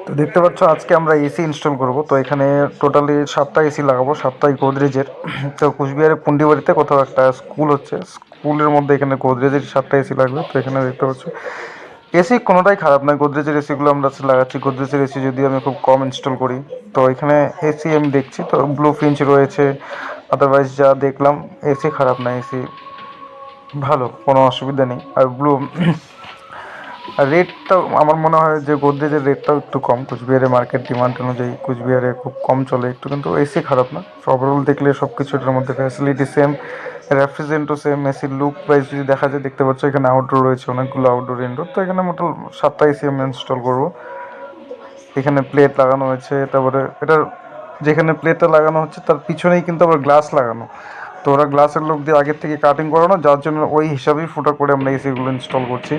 তো দেখতে পাচ্ছ আজকে আমরা এসি ইনস্টল করব। তো এখানে টোটালি 7টা এসি লাগাবো, 7টাই গোদরেজের। তো কুচবিহারের পুন্ডিবাড়িতে কোথাও একটা স্কুল হচ্ছে, স্কুলের মধ্যে এখানে গোদরেজের 7টা এসি লাগবে। তো এখানে দেখতে পাচ্ছ এসি কোনোটাই খারাপ নয়, গোদরেজের এসিগুলো আমরা লাগাচ্ছি। গোদরেজের এসি যদি আমি খুব কম ইনস্টল করি, তো এখানে এসি আমি দেখছি তো ব্লু ফিঞ্চ রয়েছে। আদারওয়াইজ যা দেখলাম এসি খারাপ না, এসি ভালো, কোনো অসুবিধা নেই। আর ব্লু আর রেটটাও আমার মনে হয় যে গোদরেজের রেটটাও একটু কম, কুচবিহারে মার্কেট ডিমান্ড অনুযায়ী কুচবিহারে খুব কম চলে একটু, কিন্তু এসি খারাপ না। ওভারঅল দেখলে সব কিছু এটার মধ্যে ফ্যাসিলিটি সেম, রেফ্রিজারেন্টও সেম। এসির লুক প্রাইস যদি দেখা যায়, দেখতে পাচ্ছ এখানে আউটডোর রয়েছে অনেকগুলো, আউটডোর ইনডোর। তো এখানে মোটাল 7টা এসি আমি ইনস্টল করবো। এখানে প্লেট লাগানো হয়েছে, তারপরে এটার যেখানে প্লেটটা লাগানো হচ্ছে তার পিছনেই কিন্তু আবার গ্লাস লাগানো। তো ওরা গ্লাসের লোক দিয়ে আগের থেকে কাটিং করানো, যার জন্য ওই হিসাবেই ফুটো করে আমরা এসিগুলো ইনস্টল করছি।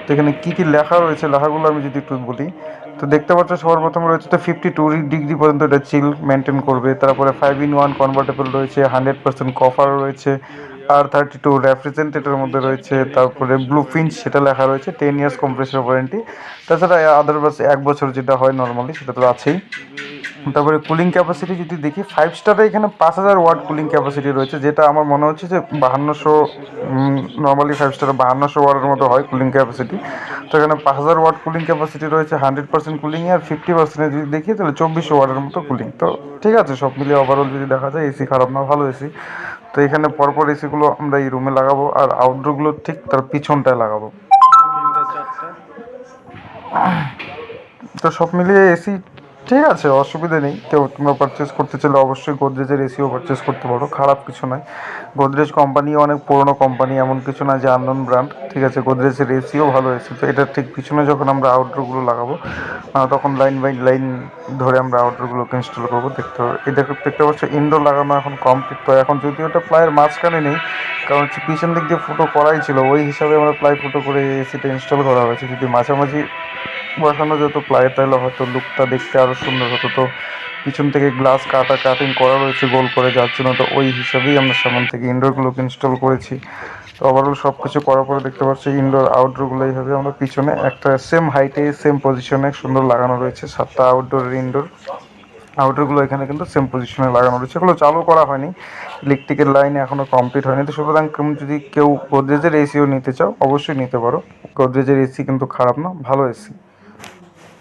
তো এখানে কী কী লেখা রয়েছে, লেখাগুলো আমি যদি একটু বলি, তো দেখতে পাচ্ছ সবার প্রথমে রয়েছে তো 52 ডিগ্রি পর্যন্ত এটা চিল মেনটেন করবে। তারপরে 5-in-1 কনভার্টেবল রয়েছে, 100% কপার রয়েছে, R32 রেফ্রিজারেন্টের মধ্যে রয়েছে। তারপরে ব্লু ফিঞ্চ সেটা লেখা রয়েছে, 10 ইয়ার্স কম্প্রেসর ওয়ারেন্টি। তাছাড়া আদারওয়াইজ 1 বছর যেটা হয় নর্মালি, সেটা তো আছেই। তারপরে কুলিং ক্যাপাসিটি যদি দেখি, 5 স্টারে এখানে 5000 ওয়াট কুলিং ক্যাপাসিটি রয়েছে, যেটা আমার মনে হচ্ছে যে 5200, নর্মালি 5 স্টারে 5200 ওয়াটের মতো হয় কুলিং ক্যাপাসিটি। তো এখানে 5000 ওয়াট কুলিং ক্যাপাসিটি রয়েছে 100% কুলিংয়ে। আর 50% যদি দেখি তাহলে 2400 ওয়াটের মতো কুলিং। তো ঠিক আছে, সব মিলিয়ে ওভারঅল যদি দেখা যায় এসি খারাপ না, ভালো এসি। তো এখানে পরপর এসিগুলো আমরা এই রুমে লাগাবো, আর আউটডোরগুলো ঠিক তার পিছনটায় লাগাবো। তো সব মিলিয়ে এসি ঠিক আছে, অসুবিধা নেই। কেউ তোমরা পারচেস করতে চাইলে অবশ্যই গোদরেজের এসিও পারচেস করতে পারো, খারাপ কিছু নয়। গোদরেজ কোম্পানি অনেক পুরনো কোম্পানি, এমন কিছু না যে আননোন ব্র্যান্ড। ঠিক আছে, গোদরেজের এসিও ভালো এসি। তো এটার ঠিক পিছনে যখন আমরা আউটডোরগুলো লাগাবো, তখন লাইন বাই লাইন ধরে আমরা আউটডোরগুলোকে ইনস্টল করবো। দেখতে পাচ্ছ ইনডোর লাগানো এখন কমপ্লিট। তো এখন যদি ওটা প্লাইয়ের মাঝখানে নেই, কারণ হচ্ছে পিছন দিক দিয়ে ফুটো করাই ছিল, ওই হিসাবে আমরা প্লাই ফুটো করে এসিটা ইনস্টল করা হয়েছে। যদি মাঝামাঝি বসানো যেত প্লাই, তাহলে হয়তো লুকটা দেখতে আরও সুন্দর হতো। তো পিছন থেকে গ্লাস কাটিং করা রয়েছে গোল করে, যার জন্য তো ওই হিসাবেই আমরা সামনে থেকে ইনডোরগুলোকে ইনস্টল করেছি। তো ওভারঅল সব কিছু করার পরে দেখতে পাচ্ছি ইনডোর আউটডোরগুলো এইভাবে আমরা পিছনে একটা সেম হাইটে সেম পজিশনে সুন্দর লাগানো রয়েছে। 7টা আউটডোরের ইনডোর আউটডোরগুলো এখানে কিন্তু সেম পজিশনে লাগানো রয়েছে, এগুলো চালু করা হয়নি, ইলেকট্রিকের লাইন এখনও কমপ্লিট হয়নি। তো সুতরাং তুমি যদি কেউ গোদরেজের এসিও নিতে চাও অবশ্যই নিতে পারো। গোদরেজের এসি কিন্তু খারাপ না, ভালো এসি।